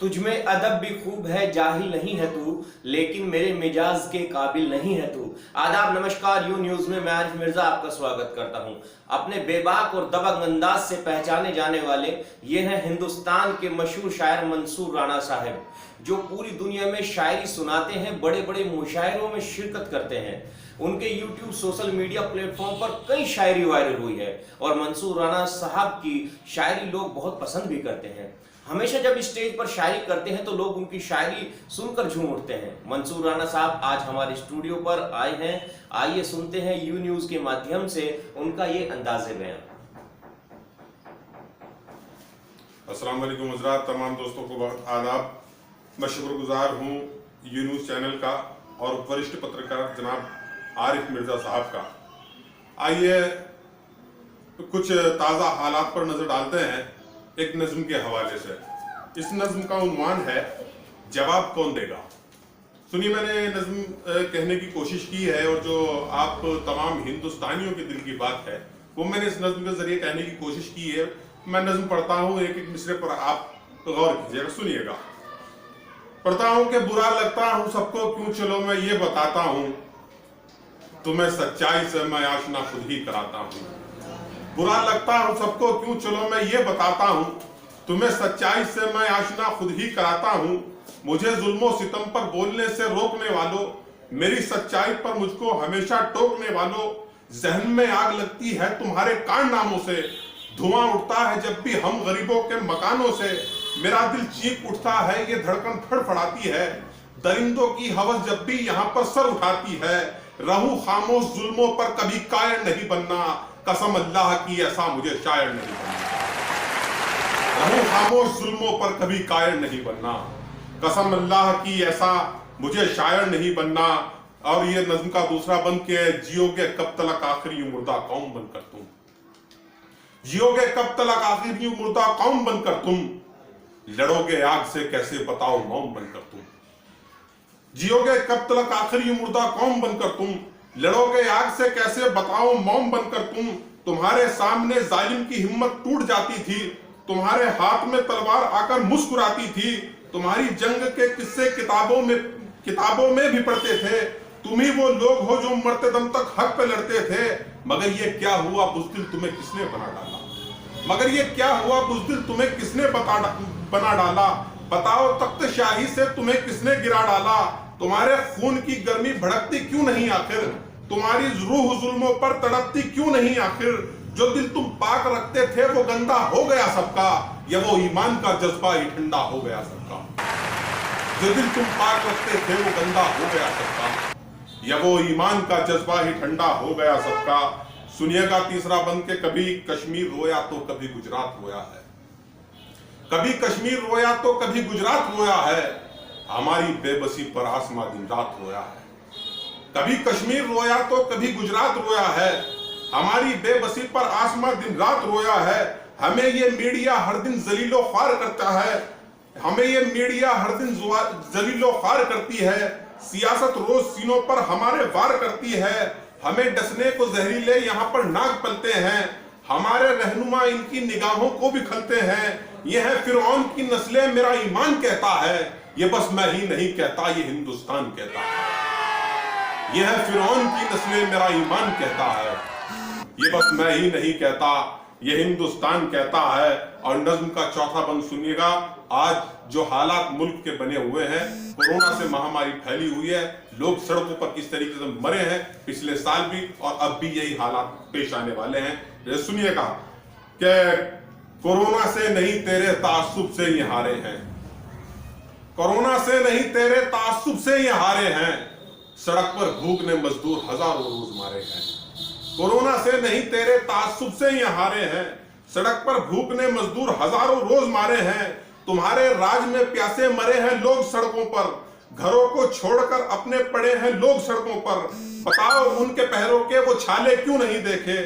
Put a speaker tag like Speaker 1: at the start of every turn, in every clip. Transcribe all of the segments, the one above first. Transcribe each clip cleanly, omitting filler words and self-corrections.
Speaker 1: तुझमें अदब भी खूब है, जाहिल नहीं है तू, लेकिन मेरे मिजाज के काबिल नहीं है तू। आदाब, नमस्कार। यू न्यूज में मैं आरिफ मिर्जा आपका स्वागत करता हूं। अपने बेबाक और दबंग अंदाज से पहचाने जाने वाले ये हैं हिंदुस्तान के मशहूर शायर मंसूर राणा साहब, जो पूरी दुनिया में शायरी सुनाते हैं, बड़े बड़े मुशायरों में शिरकत करते हैं। उनके YouTube सोशल मीडिया प्लेटफॉर्म पर कई शायरी वायरल हुई है और मंसूर राणा साहब की शायरी लोग बहुत पसंद भी करते हैं। हमेशा जब स्टेज पर शायरी करते हैं तो लोग उनकी शायरी सुनकर झूम उठते हैं। मंसूर राणा साहब आज हमारे स्टूडियो पर आए हैं। आइए सुनते हैं यू न्यूज के माध्यम से उनका ये अंदाज़े बयान।
Speaker 2: अस्सलाम वालेकुम हज़रात, तमाम दोस्तों को बहुत आदाब। मैं शुक्रगुजार हूँ यू न्यूज़ चैनल का और वरिष्ठ पत्रकार जनाब आरिफ मिर्जा साहब का। आइए कुछ ताज़ा हालात पर नज़र डालते हैं एक नज़्म के हवाले से। इस नज़्म का उन्वान है जवाब कौन देगा। सुनिए, मैंने नज़्म कहने की कोशिश की है और जो आप तमाम हिंदुस्तानियों के दिल की बात है वो मैंने इस नज़्म के जरिए कहने की कोशिश की है। मैं नज़्म पढ़ता हूँ, एक एक मिसरे पर आप गौर कीजिएगा, सुनिएगा। पढ़ता हूँ कि बुरा लगता हूँ सबको क्यों, चलो मैं ये बताता हूँ, तुम्हें सच्चाई से मैं आशना खुद ही कराता हूँ। बुरा लगता हूँ सबको क्यों, चलो मैं ये बताता हूँ, तुम्हें सच्चाई से मैं आशना खुद ही कराता हूँ। मुझे जुल्मों सितम पर बोलने से रोकने वालों, मेरी सच्चाई पर मुझको हमेशा टोकने वालों, जहन में आग लगती है तुम्हारे कारनामों से, धुआं उठता है जब भी हम गरीबों के मकानों से, मेरा दिल चीख उठता है ये धड़कन फड़फड़ाती है, दरिंदों की हवस जब भी यहाँ पर सर उठाती है, रहूं खामोश जुल्मों पर कभी कायर नहीं बनना, कसम अल्लाह की ऐसा मुझे शायर नहीं बनना। रहूं खामोश जुल्मों पर कभी कायर नहीं बनना, कसम अल्लाह की ऐसा मुझे शायर नहीं बनना। और ये नज़्म का दूसरा बंद के जियोगे कब तलक आखिरी मुर्दा कौम बनकर तुम, जियोगे कब तलक आखिरी मुर्दा कौम बनकर तुम, लड़ोगे आग से कैसे बताओ मौम बनकर तुम, जियोगे कब तलक आखिरी मुर्दा कौम बनकर तुम, लड़ोगे आग से कैसे बताओ मौम बनकर तुम। तुम्हारे सामने जालिम की हिम्मत टूट जाती थी, तुम्हारे हाथ में तलवार आकर मुस्कुराती थी, तुम्हारी जंग के किस्से किताबों में भी पढ़ते थे, तुम ही वो लोग हो जो मरते दम तक हक पे लड़ते थे। मगर ये क्या हुआ बुज़दिल तुम्हें किसने बना डाला, मगर ये क्या हुआ बुज़दिल तुम्हें किसने बना डाला, बताओ तख्त शाही से तुम्हें किसने गिरा डाला। तुम्हारे खून की गर्मी भड़कती क्यों नहीं आखिर, तुम्हारी रूह जुल्मों पर तड़पती क्यों नहीं आखिर, जो दिल तुम पाक रखते थे वो गंदा हो गया सबका, या वो ईमान का जज्बा ही ठंडा हो गया सबका, जो दिल तुम पाक रखते थे वो गंदा हो गया सबका, या वो ईमान का जज्बा ही ठंडा हो गया सबका। सुनिएगा तीसरा बंद के कभी कश्मीर रोया तो कभी गुजरात रोया है, कभी कश्मीर रोया तो कभी गुजरात रोया है, हमारी बेबसी पर आसमां दिन रात रोया है, कभी कश्मीर रोया तो कभी गुजरात रोया है, हमारी बेबसी पर आसमां दिन रात रोया है। हमें ये मीडिया हर दिन जलीलो ख्वार करता है, हमें ये मीडिया हर दिन जलीलो ख्वार करती है, सियासत रोज सीनों पर हमारे वार करती है, हमें डसने को जहरीले यहाँ पर नाग पलते हैं, हमारे रहनुमा इनकी निगाहों को भी खलते हैं। यह है फिरौन की नस्लें मेरा ईमान कहता है, ये बस मैं ही नहीं कहता ये हिंदुस्तान कहता है, यह है फिरौन की नस्लें मेरा ईमान कहता है, ये बस मैं ही नहीं कहता ये हिंदुस्तान कहता है। और नज़्म का चौथा बंद सुनिएगा। आज जो हालात मुल्क के बने हुए हैं, कोरोना से महामारी फैली हुई है, लोग सड़कों पर किस तरीके से मरे हैं, पिछले साल भी और अब भी यही हालात पेश आने वाले हैं। सुनिएगा कि कोरोना से नहीं तेरे तासुब से ये हारे हैं, कोरोना से नहीं तेरे तासुब से ये हारे हैं, सड़क पर भूखने मजदूर हजारों रोज मारे हैं, कोरोना से नहीं तेरे तासुब से ये हारे हैं, सड़क पर भूखने मजदूर हजारों रोज मारे हैं, तुम्हारे राज में प्यासे मरे हैं लोग सड़कों पर, घरों को छोड़कर अपने पड़े हैं लोग सड़कों पर, बताओ उनके पैरों के वो छाले क्यों नहीं देखे,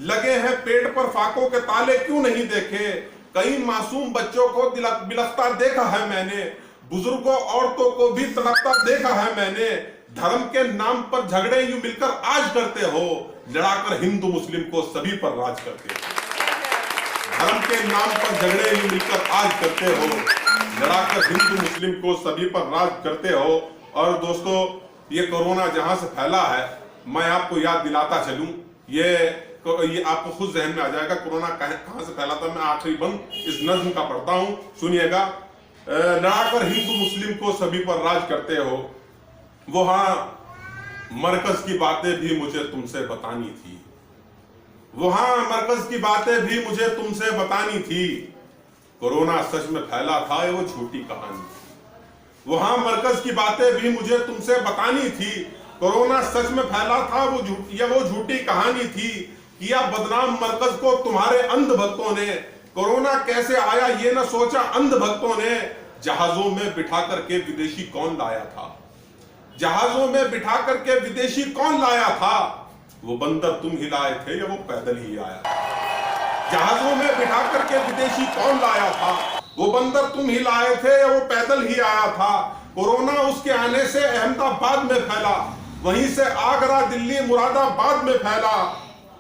Speaker 2: लगे हैं पेट पर फाकों के ताले क्यों नहीं देखे, कई मासूम बच्चों को बिलखता देखा है मैंने, बुजुर्गों औरतों को भी तड़पता देखा है मैंने, धर्म के नाम पर झगड़े यूं मिलकर आज करते हो, लड़ाकर हिंदू मुस्लिम को सभी पर राज करते हो, धर्म के नाम पर झगड़े यूं मिलकर आज करते हो, लड़ाकर हिंदू मुस्लिम को सभी पर राज करते हो। और दोस्तों, ये कोरोना जहां से फैला है, मैं आपको याद दिलाता चलूं, ये आपको खुद जहन में आ जाएगा कोरोना कहां से फैला था। मैं आखिरी बंद इस नज्म का पढ़ता हूं, सुनिएगा। लड़ाकर हिंदू मुस्लिम को सभी पर राज करते हो, वहां मरकज की बातें भी मुझे तुमसे बतानी थी। वहां मरकज की बातें भी मुझे तुमसे बतानी थी। कोरोना सच में फैला था, ये वो झूठी कहानी थी। वहां मरकज की बातें भी मुझे तुमसे बतानी थी। कोरोना सच में फैला था, वो झूठी कहानी थी। किया बदनाम मरकज को तुम्हारे अंध भक्तों ने। कोरोना कैसे आया ये न सोचा अंध भक्तों ने। जहाजों में बिठा करके विदेशी कौन लाया था? जहाजों में बिठा करके विदेशी कौन लाया था? वो बंदर तुम ही लाए थे या वो पैदल ही आया था? जहाजों में बिठा करके विदेशी कौन लाया था? वो बंदर तुम ही लाए थे या वो पैदल ही आया था? कोरोना उसके आने से अहमदाबाद में फैला, वहीं से आगरा दिल्ली मुरादाबाद में फैला।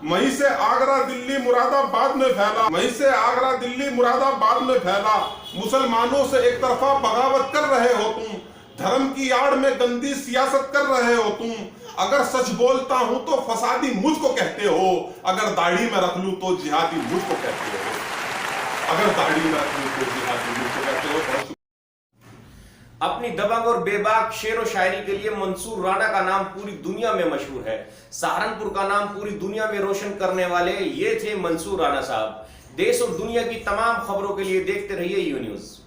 Speaker 2: वहीं से आगरा दिल्ली मुरादाबाद में फैला। वहीं से आगरा दिल्ली मुरादाबाद में फैला। मुसलमानों से एक तरफा बगावत कर रहे हो तुम। धर्म की आड़ में गंदी सियासत कर रहे हो तुम। अगर सच बोलता हूं तो फसादी मुझको कहते हो। अगर दाढ़ी में रख लूं तो जिहादी मुझको कहते हो। अगर दाढ़ी में रख लूं तो जिहादी मुझको कहते हो।
Speaker 1: अपनी दबंग और बेबाक शेर व शायरी के लिए मंसूर राणा का नाम पूरी दुनिया में मशहूर है। सहारनपुर का नाम पूरी दुनिया में रोशन करने वाले ये थे मंसूर राणा साहब। देश और दुनिया की तमाम खबरों के लिए देखते रहिए यू न्यूज़।